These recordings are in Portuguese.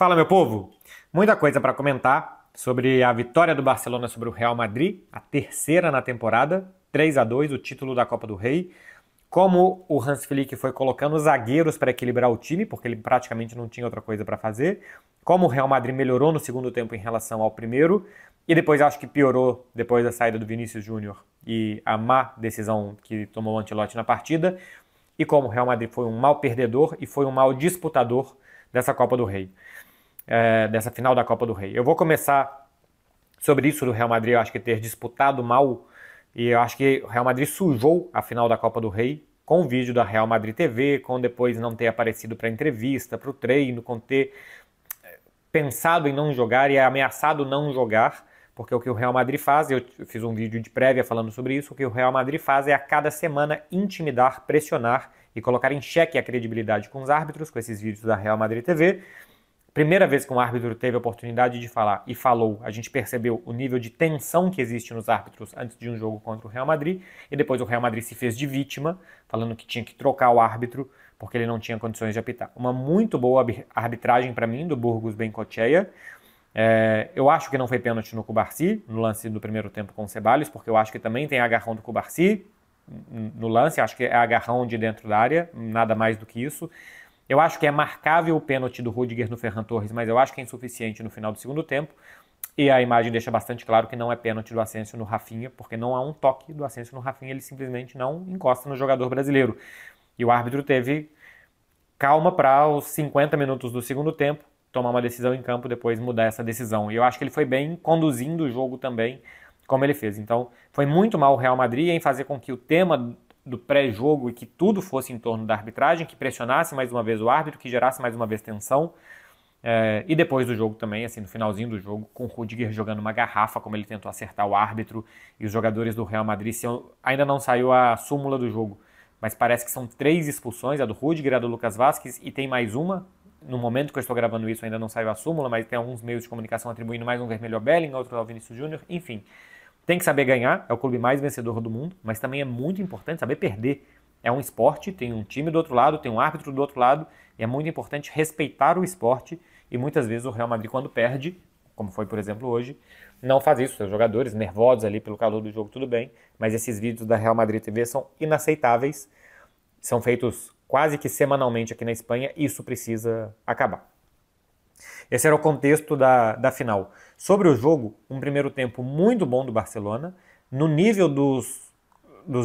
Fala, meu povo! Muita coisa para comentar sobre a vitória do Barcelona sobre o Real Madrid, a terceira na temporada, 3-2, o título da Copa do Rei. Como o Hans Flick foi colocando zagueiros para equilibrar o time, porque ele praticamente não tinha outra coisa para fazer. Como o Real Madrid melhorou no segundo tempo em relação ao primeiro. E depois acho que piorou depois da saída do Vinícius Júnior e a má decisão que tomou o Ancelotti na partida. E como o Real Madrid foi um mau perdedor e foi um mau disputador dessa Copa do Rei. Dessa final da Copa do Rei. Eu vou começar sobre isso do Real Madrid, eu acho que ter disputado mal, e eu acho que o Real Madrid sujou a final da Copa do Rei com o vídeo da Real Madrid TV, com depois não ter aparecido para entrevista, para o treino, com ter pensado em não jogar e ameaçado não jogar, porque o que o Real Madrid faz, eu fiz um vídeo de prévia falando sobre isso, o que o Real Madrid faz é a cada semana intimidar, pressionar e colocar em xeque a credibilidade com os árbitros, com esses vídeos da Real Madrid TV. Primeira vez que um árbitro teve a oportunidade de falar e falou, a gente percebeu o nível de tensão que existe nos árbitros antes de um jogo contra o Real Madrid, e depois o Real Madrid se fez de vítima, falando que tinha que trocar o árbitro porque ele não tinha condições de apitar. Uma muito boa arbitragem para mim do Burgos Bengoechea. Eu acho que não foi pênalti no Cubarsí, no lance do primeiro tempo com o Ceballos, porque eu acho que também tem agarrão do Cubarsí no lance, acho que é agarrão de dentro da área, nada mais do que isso. Eu acho que é marcável o pênalti do Rüdiger no Ferran Torres, mas eu acho que é insuficiente no final do segundo tempo. E a imagem deixa bastante claro que não é pênalti do Asensio no Rafinha, porque não há um toque do Asensio no Rafinha, ele simplesmente não encosta no jogador brasileiro. E o árbitro teve calma para os 50 minutos do segundo tempo tomar uma decisão em campo, depois mudar essa decisão. E eu acho que ele foi bem conduzindo o jogo também, como ele fez. Então, foi muito mal o Real Madrid em fazer com que o tema do pré-jogo e que tudo fosse em torno da arbitragem, que pressionasse mais uma vez o árbitro, que gerasse mais uma vez tensão. E depois do jogo também, assim, no finalzinho do jogo, com o Rüdiger jogando uma garrafa, como ele tentou acertar o árbitro, e os jogadores do Real Madrid, ainda não saiu a súmula do jogo, mas parece que são 3 expulsões, a do Rüdiger, a do Lucas Vázquez, e tem mais uma. No momento que eu estou gravando isso ainda não saiu a súmula, mas tem alguns meios de comunicação atribuindo mais um vermelho ao Bellingham, outro ao Vinícius Júnior, enfim. Tem que saber ganhar, é o clube mais vencedor do mundo, mas também é muito importante saber perder. É um esporte, tem um time do outro lado, tem um árbitro do outro lado, e é muito importante respeitar o esporte, e muitas vezes o Real Madrid, quando perde, como foi, por exemplo, hoje, não faz isso. Os jogadores nervosos ali pelo calor do jogo, tudo bem, mas esses vídeos da Real Madrid TV são inaceitáveis, são feitos quase que semanalmente aqui na Espanha, e isso precisa acabar. Esse era o contexto da final. Sobre o jogo, um primeiro tempo muito bom do Barcelona, no nível dos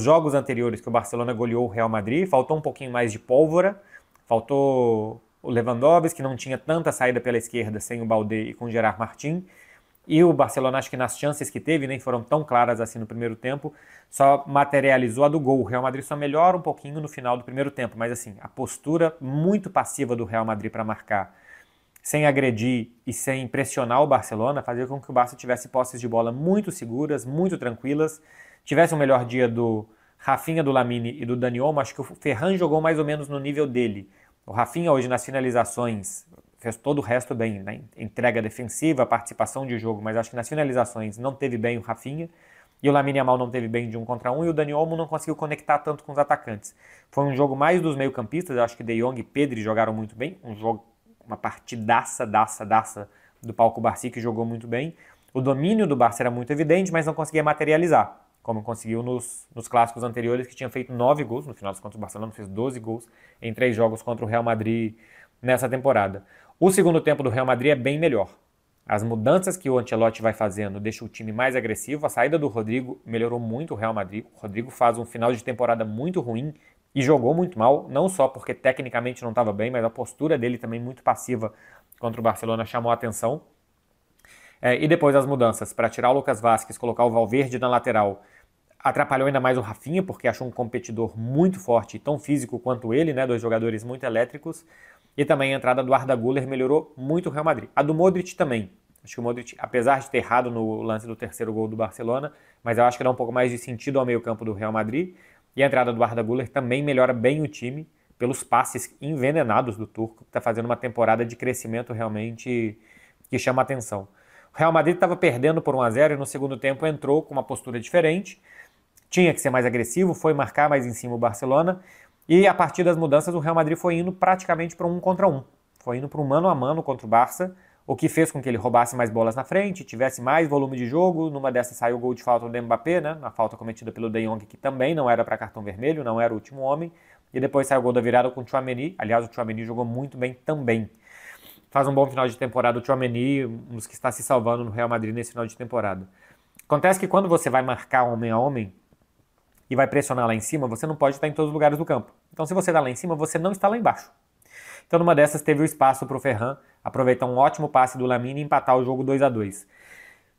jogos anteriores que o Barcelona goleou o Real Madrid, faltou um pouquinho mais de pólvora, faltou o Lewandowski, que não tinha tanta saída pela esquerda sem o Baldé e com o Gerard Martín, e o Barcelona, acho que nas chances que teve, nem foram tão claras assim no primeiro tempo, só materializou a do gol. O Real Madrid só melhora um pouquinho no final do primeiro tempo, mas assim, a postura muito passiva do Real Madrid para marcar, sem agredir e sem pressionar o Barcelona, fazia com que o Barça tivesse posses de bola muito seguras, muito tranquilas, tivesse um melhor dia do Rafinha, do Lamine e do Dani Olmo. Acho que o Ferran jogou mais ou menos no nível dele. O Rafinha hoje nas finalizações fez todo o resto bem, né? Entrega defensiva, participação de jogo, mas acho que nas finalizações não teve bem o Rafinha, e o Lamine Yamal não teve bem de 1 contra 1, e o Dani Olmo não conseguiu conectar tanto com os atacantes. Foi um jogo mais dos meio-campistas, acho que De Jong e Pedri jogaram muito bem, uma partidaça do Pau Cubarsí, que jogou muito bem. O domínio do Barça era muito evidente, mas não conseguia materializar, como conseguiu nos clássicos anteriores, que tinha feito 9 gols, no final das contas o Barcelona fez 12 gols em 3 jogos contra o Real Madrid nessa temporada. O segundo tempo do Real Madrid é bem melhor. As mudanças que o Ancelotti vai fazendo deixam o time mais agressivo. A saída do Rodrigo melhorou muito o Real Madrid. O Rodrigo faz um final de temporada muito ruim e jogou muito mal, não só porque tecnicamente não estava bem, mas a postura dele também muito passiva contra o Barcelona chamou a atenção. E depois as mudanças para tirar o Lucas Vázquez, colocar o Valverde na lateral, atrapalhou ainda mais o Rafinha, porque achou um competidor muito forte e tão físico quanto ele, né? 2 jogadores muito elétricos. E também a entrada do Arda Güler melhorou muito o Real Madrid. A do Modric também. Acho que o Modric, apesar de ter errado no lance do terceiro gol do Barcelona, mas eu acho que dá um pouco mais de sentido ao meio-campo do Real Madrid. E a entrada do Arda Güler também melhora bem o time, pelos passes envenenados do turco, que está fazendo uma temporada de crescimento realmente que chama a atenção. O Real Madrid estava perdendo por 1-0 e no segundo tempo entrou com uma postura diferente. Tinha que ser mais agressivo, foi marcar mais em cima o Barcelona. E a partir das mudanças o Real Madrid foi indo praticamente para um contra um. foi indo para um mano a mano contra o Barça, o que fez com que ele roubasse mais bolas na frente, tivesse mais volume de jogo. Numa dessas saiu o gol de falta do Mbappé, né? Na falta cometida pelo De Jong, que também não era para cartão vermelho, não era o último homem. E depois saiu o gol da virada com o Tchouaméni. Aliás, o Tchouaméni jogou muito bem também. Faz um bom final de temporada o Tchouaméni, um dos que está se salvando no Real Madrid nesse final de temporada. Acontece que quando você vai marcar homem a homem e vai pressionar lá em cima, você não pode estar em todos os lugares do campo. Então, se você está lá em cima, você não está lá embaixo. Então, numa dessas, teve o espaço para o Ferran aproveitar um ótimo passe do Lamine e empatar o jogo 2-2.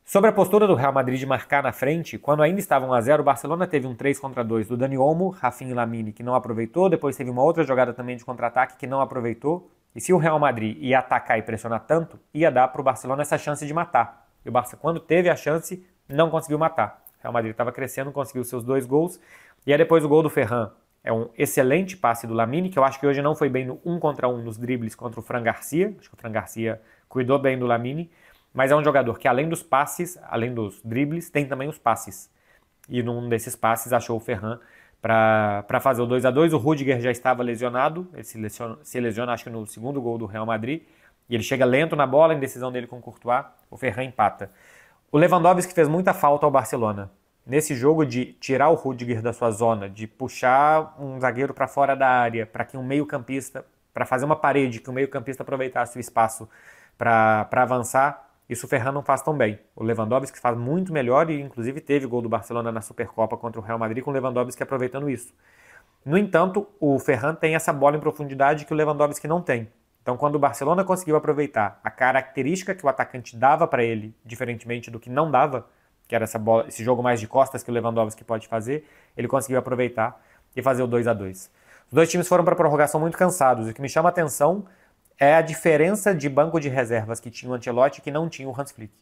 Sobre a postura do Real Madrid de marcar na frente, quando ainda estava 1-0, o Barcelona teve um 3-2 do Dani Olmo, Rafinha e Lamine, que não aproveitou. Depois teve uma outra jogada também de contra-ataque que não aproveitou. E se o Real Madrid ia atacar e pressionar tanto, ia dar para o Barcelona essa chance de matar. E o Barça, quando teve a chance, não conseguiu matar. O Real Madrid estava crescendo, conseguiu seus 2 gols. E aí depois o gol do Ferran é um excelente passe do Lamine, que eu acho que hoje não foi bem no 1 contra 1 nos dribles contra o Fran Garcia. Acho que o Fran Garcia cuidou bem do Lamine. Mas é um jogador que, além dos passes, além dos dribles, tem também os passes. E num desses passes achou o Ferran para fazer o 2-2. O Rüdiger já estava lesionado. Ele se lesiona, acho que no segundo gol do Real Madrid. E ele chega lento na bola, em decisão dele com o Courtois. O Ferran empata. O Lewandowski fez muita falta ao Barcelona. Nesse jogo de tirar o Rüdiger da sua zona, de puxar um zagueiro para fora da área, para que um meio-campista, para fazer uma parede, que o meio-campista aproveitasse o espaço para avançar, isso o Ferran não faz tão bem. O Lewandowski faz muito melhor e inclusive teve gol do Barcelona na Supercopa contra o Real Madrid com o Lewandowski aproveitando isso. No entanto, o Ferran tem essa bola em profundidade que o Lewandowski não tem. Então, quando o Barcelona conseguiu aproveitar a característica que o atacante dava para ele, diferentemente do que não dava, que era esse jogo mais de costas que o Lewandowski pode fazer, ele conseguiu aproveitar e fazer o 2-2. Os dois times foram para a prorrogação muito cansados. O que me chama a atenção é a diferença de banco de reservas que tinha o Ancelotti e que não tinha o Hans Flick.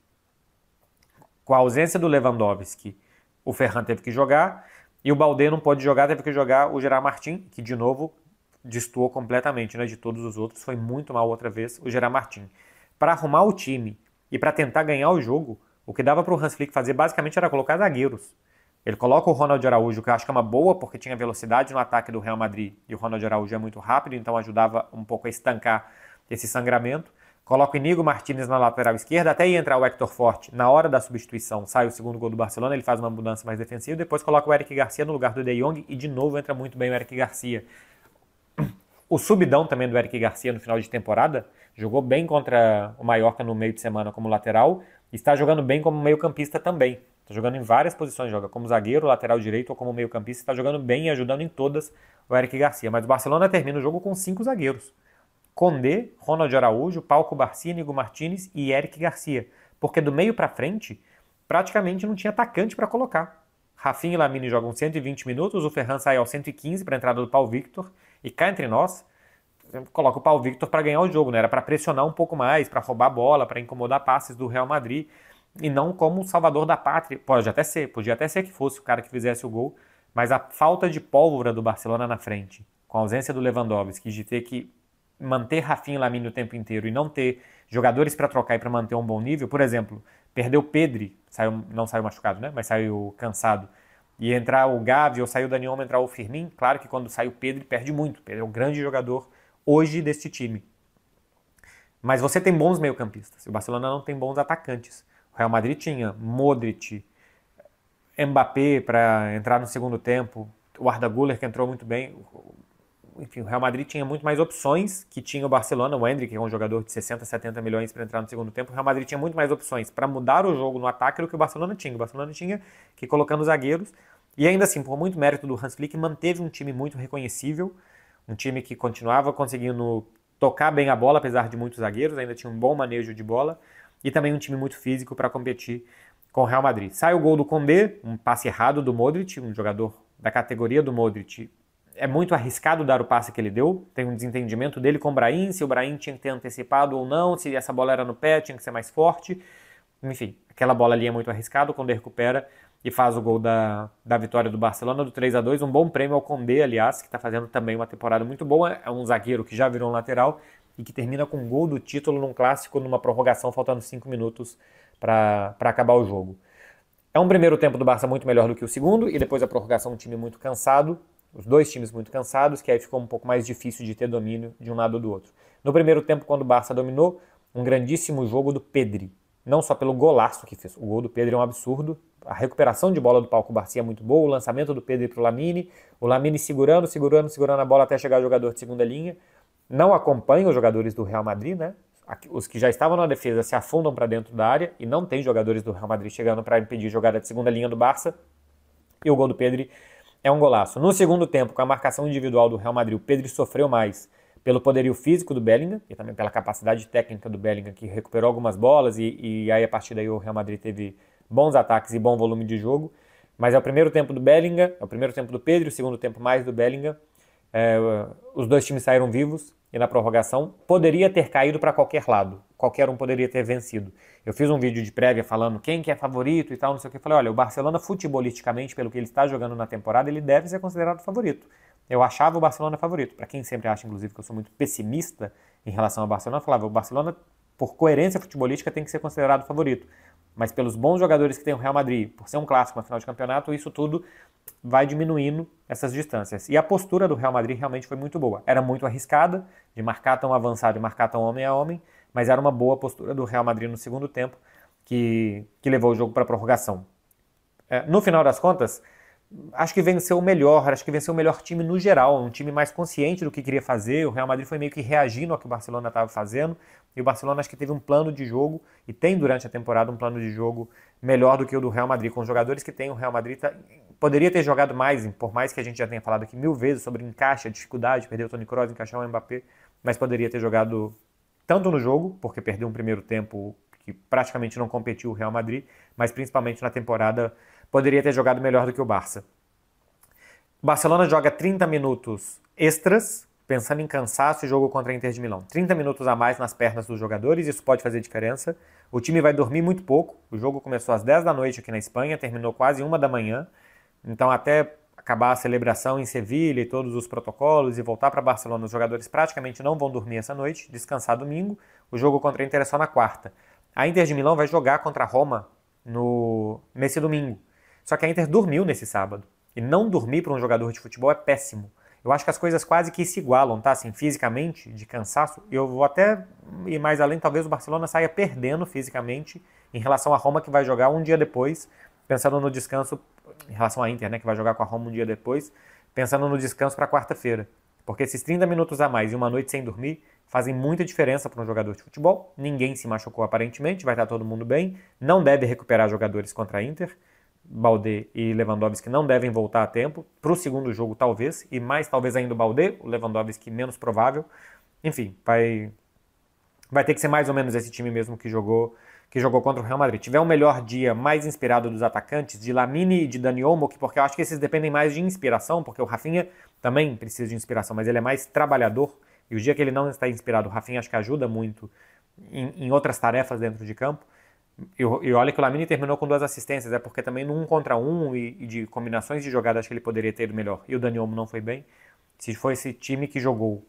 Com a ausência do Lewandowski, o Ferran teve que jogar e o Baldé não pôde jogar, teve que jogar o Gerard Martin, que de novo destoou completamente, né, de todos os outros, foi muito mal outra vez o Gerard Martin. Para arrumar o time e para tentar ganhar o jogo, o que dava para o Hans Flick fazer basicamente era colocar zagueiros. Ele coloca o Ronald Araújo, que eu acho que é uma boa, porque tinha velocidade no ataque do Real Madrid, e o Ronald Araújo é muito rápido, então ajudava um pouco a estancar esse sangramento. Coloca o Inigo Martínez na lateral esquerda, até ia entrar o Héctor Forte. Na hora da substituição, sai o segundo gol do Barcelona, ele faz uma mudança mais defensiva, depois coloca o Eric Garcia no lugar do De Jong, e de novo entra muito bem o Eric Garcia. O subidão também do Eric Garcia no final de temporada, jogou bem contra o Mallorca no meio de semana como lateral, e está jogando bem como meio-campista também. Está jogando em várias posições, joga como zagueiro, lateral direito ou como meio-campista, está jogando bem e ajudando em todas o Eric Garcia. Mas o Barcelona termina o jogo com 5 zagueiros. Condé, Ronald Araújo, Pau Cubarsí, Inigo Martínez e Eric Garcia. Porque do meio para frente, praticamente não tinha atacante para colocar. Rafinha e Lamine jogam 120 minutos, o Ferran sai aos 115 para a entrada do Pau Victor. E cá entre nós, coloca o Pau Victor para ganhar o jogo, né? Era para pressionar um pouco mais, para roubar a bola, para incomodar passes do Real Madrid. E não como salvador da pátria. Podia até ser que fosse o cara que fizesse o gol. Mas a falta de pólvora do Barcelona na frente, com a ausência do Lewandowski, de ter que manter Rafinha e Lamine o tempo inteiro e não ter jogadores para trocar e para manter um bom nível. Por exemplo, perdeu o Pedri, não saiu machucado, né? Mas saiu cansado. E entrar o Gavi ou saiu o Dani Olmo, entrar o Firmino. Claro que quando sai o Pedri, perde muito. Pedri é um grande jogador hoje deste time. Mas você tem bons meio-campistas. O Barcelona não tem bons atacantes. O Real Madrid tinha Modric, Mbappé para entrar no segundo tempo, o Arda Güler que entrou muito bem. Enfim, o Real Madrid tinha muito mais opções que tinha o Barcelona. O Endrick, que é um jogador de 60, 70 milhões para entrar no segundo tempo. O Real Madrid tinha muito mais opções para mudar o jogo no ataque do que o Barcelona tinha. O Barcelona tinha que ir colocando zagueiros. E ainda assim, por muito mérito do Hans Flick, manteve um time muito reconhecível. Um time que continuava conseguindo tocar bem a bola, apesar de muitos zagueiros. Ainda tinha um bom manejo de bola. E também um time muito físico para competir com o Real Madrid. Sai o gol do Condé, um passe errado do Modric, um jogador da categoria do Modric. É muito arriscado dar o passe que ele deu, tem um desentendimento dele com o Brahim, se o Brahim tinha que ter antecipado ou não, se essa bola era no pé, tinha que ser mais forte. Enfim, aquela bola ali é muito arriscado, o Condé recupera e faz o gol da vitória do Barcelona, do 3-2. Um bom prêmio ao Condé, aliás, que está fazendo também uma temporada muito boa. É um zagueiro que já virou um lateral e que termina com um gol do título num clássico, numa prorrogação, faltando 5 minutos para acabar o jogo. É um primeiro tempo do Barça muito melhor do que o segundo, e depois a prorrogação um time muito cansado. Os dois times muito cansados, que aí ficou um pouco mais difícil de ter domínio de um lado ou do outro. No primeiro tempo, quando o Barça dominou, um grandíssimo jogo do Pedri. Não só pelo golaço que fez. O gol do Pedri é um absurdo. A recuperação de bola do Pau Cubarsí é muito boa. O lançamento do Pedri para o Lamine segurando a bola até chegar ao jogador de segunda linha. Não acompanha os jogadores do Real Madrid, né? Os que já estavam na defesa se afundam para dentro da área e não tem jogadores do Real Madrid chegando para impedir jogada de segunda linha do Barça. E o gol do Pedri é um golaço. No segundo tempo, com a marcação individual do Real Madrid, o Pedri sofreu mais pelo poderio físico do Bellingham e também pela capacidade técnica do Bellingham, que recuperou algumas bolas e aí a partir daí o Real Madrid teve bons ataques e bom volume de jogo. Mas é o primeiro tempo do Bellingham, é o primeiro tempo do Pedri, o segundo tempo mais do Bellingham. Os dois times saíram vivos e na prorrogação poderia ter caído para qualquer lado. Qualquer um poderia ter vencido. Eu fiz um vídeo de prévia falando quem que é favorito e tal, não sei o que. Eu falei, olha, o Barcelona futebolisticamente, pelo que ele está jogando na temporada, ele deve ser considerado favorito. Eu achava o Barcelona favorito. Para quem sempre acha, inclusive, que eu sou muito pessimista em relação ao Barcelona, eu falava, o Barcelona, por coerência futebolística, tem que ser considerado favorito. Mas pelos bons jogadores que tem o Real Madrid, por ser um clássico, uma final de campeonato, isso tudo vai diminuindo essas distâncias. E a postura do Real Madrid realmente foi muito boa. Era muito arriscada, de marcar tão avançado e marcar tão homem a homem, mas era uma boa postura do Real Madrid no segundo tempo, que levou o jogo para a prorrogação. No final das contas, acho que venceu o melhor time no geral, um time mais consciente do que queria fazer. O Real Madrid foi meio que reagindo ao que o Barcelona estava fazendo, e o Barcelona acho que teve um plano de jogo, e tem durante a temporada um plano de jogo melhor do que o do Real Madrid, com os jogadores que tem. O Real Madrid poderia ter jogado mais, por mais que a gente já tenha falado aqui 1000 vezes sobre encaixe, a dificuldade de perder o Toni Kroos, encaixar o Mbappé, mas poderia ter jogado tanto no jogo, porque perdeu um primeiro tempo que praticamente não competiu o Real Madrid, mas principalmente na temporada poderia ter jogado melhor do que o Barça. O Barcelona joga 30 minutos extras, pensando em cansaço e jogo contra a Inter de Milão. 30 minutos a mais nas pernas dos jogadores, isso pode fazer diferença. O time vai dormir muito pouco, o jogo começou às 10 da noite aqui na Espanha, terminou quase 1 da manhã, então até acabar a celebração em Sevilha e todos os protocolos e voltar para Barcelona, os jogadores praticamente não vão dormir essa noite, descansar domingo. O jogo contra a Inter é só na quarta. A Inter de Milão vai jogar contra a Roma nesse domingo. Só que a Inter dormiu nesse sábado. E não dormir para um jogador de futebol é péssimo. Eu acho que as coisas quase que se igualam, tá? Assim, fisicamente, de cansaço. Eu vou até ir mais além, talvez o Barcelona saia perdendo fisicamente em relação à Roma, que vai jogar um dia depois, pensando no descanso, em relação à Inter, né, que vai jogar com a Roma um dia depois, pensando no descanso para quarta-feira. Porque esses 30 minutos a mais e uma noite sem dormir fazem muita diferença para um jogador de futebol. Ninguém se machucou aparentemente, vai estar todo mundo bem. Não deve recuperar jogadores contra a Inter. Baldé e Lewandowski não devem voltar a tempo. Para o segundo jogo, talvez. E mais talvez ainda o Baldé, o Lewandowski menos provável. Enfim, vai ter que ser mais ou menos esse time mesmo que jogou contra o Real Madrid. Tiver um melhor dia mais inspirado dos atacantes, de Lamine e de Dani Olmo, porque eu acho que esses dependem mais de inspiração, porque o Rafinha também precisa de inspiração, mas ele é mais trabalhador. E o dia que ele não está inspirado, o Rafinha acho que ajuda muito em outras tarefas dentro de campo. E olha que o Lamine terminou com 2 assistências, é porque também no 1 contra 1 e de combinações de jogadas acho que ele poderia ter ido melhor. E o Dani Olmo não foi bem. Se foi esse time que jogou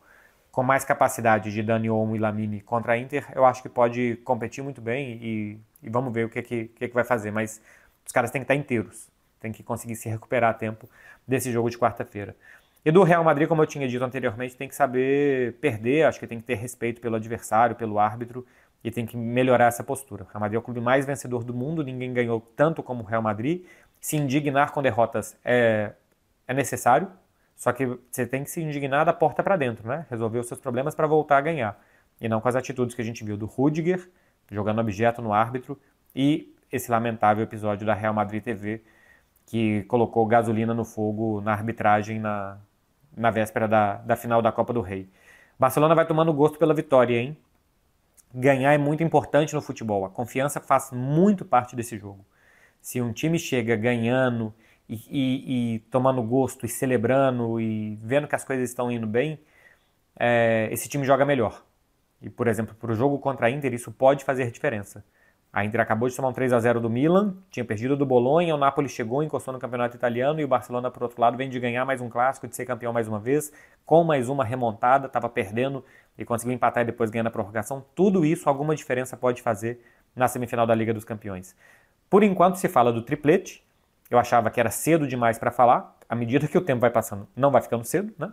com mais capacidade de Dani Olmo e Lamine contra a Inter, eu acho que pode competir muito bem e vamos ver o que vai fazer. Mas os caras têm que estar inteiros, têm que conseguir se recuperar a tempo desse jogo de quarta-feira. E do Real Madrid, como eu tinha dito anteriormente, tem que saber perder, acho que tem que ter respeito pelo adversário, pelo árbitro, e tem que melhorar essa postura. O Real Madrid é o clube mais vencedor do mundo, ninguém ganhou tanto como o Real Madrid. Se indignar com derrotas é necessário, só que você tem que se indignar da porta para dentro, né? Resolver os seus problemas para voltar a ganhar. E não com as atitudes que a gente viu do Rüdiger, jogando objeto no árbitro, e esse lamentável episódio da Real Madrid TV, que colocou gasolina no fogo na arbitragem na véspera da final da Copa do Rei. Barcelona vai tomando gosto pela vitória, hein? Ganhar é muito importante no futebol. A confiança faz muito parte desse jogo. Se um time chega ganhando e tomando gosto e celebrando e vendo que as coisas estão indo bem, esse time joga melhor. E, por exemplo, para o jogo contra a Inter, isso pode fazer diferença. A Inter acabou de tomar um 3-0 do Milan, tinha perdido do Bolonha, o Napoli chegou, encostou no campeonato italiano e o Barcelona, por outro lado, vem de ganhar mais um clássico, de ser campeão mais uma vez, com mais uma remontada, estava perdendo e conseguiu empatar e depois ganhar na prorrogação. Tudo isso, alguma diferença pode fazer na semifinal da Liga dos Campeões. Por enquanto se fala do triplete, Eu achava que era cedo demais para falar. À medida que o tempo vai passando, não vai ficando cedo, né?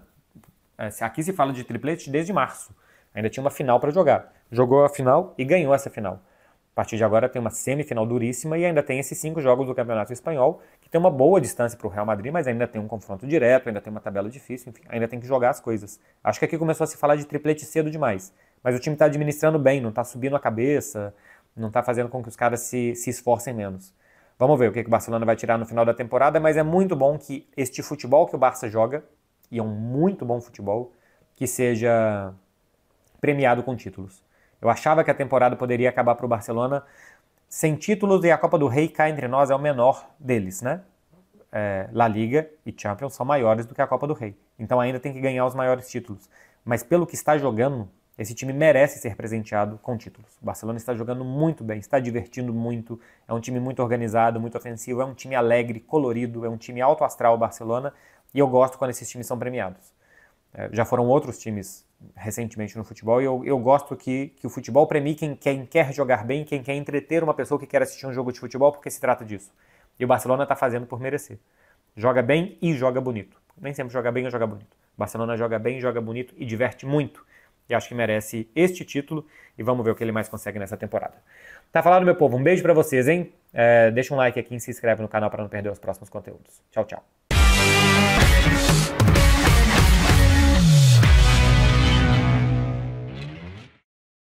Aqui se fala de triplete desde março. Ainda tinha uma final para jogar. Jogou a final e ganhou essa final. A partir de agora tem uma semifinal duríssima e ainda tem esses 5 jogos do Campeonato Espanhol, que tem uma boa distância para o Real Madrid, mas ainda tem um confronto direto, ainda tem uma tabela difícil, enfim, ainda tem que jogar as coisas. Acho que aqui começou a se falar de triplete cedo demais. Mas o time está administrando bem, não está subindo a cabeça, não está fazendo com que os caras se esforcem menos. Vamos ver o que o Barcelona vai tirar no final da temporada, mas é muito bom que este futebol que o Barça joga, e é um muito bom futebol, que seja premiado com títulos. Eu achava que a temporada poderia acabar para o Barcelona sem títulos e a Copa do Rei, cá entre nós, é o menor deles, né? La Liga e Champions são maiores do que a Copa do Rei. Então ainda tem que ganhar os maiores títulos. Mas pelo que está jogando, esse time merece ser presenteado com títulos. O Barcelona está jogando muito bem, está divertindo muito, é um time muito organizado, muito ofensivo, é um time alegre, colorido, é um time alto astral, o Barcelona, e eu gosto quando esses times são premiados. Já foram outros times recentemente no futebol e eu gosto que o futebol premie quem quer jogar bem, quem quer entreter uma pessoa que quer assistir um jogo de futebol, porque se trata disso. E o Barcelona está fazendo por merecer. Joga bem e joga bonito. Nem sempre joga bem ou joga bonito. O Barcelona joga bem, joga bonito e diverte muito. E acho que merece este título e vamos ver o que ele mais consegue nessa temporada. Tá falado, meu povo? Um beijo pra vocês, hein? Deixa um like aqui e se inscreve no canal para não perder os próximos conteúdos. Tchau, tchau.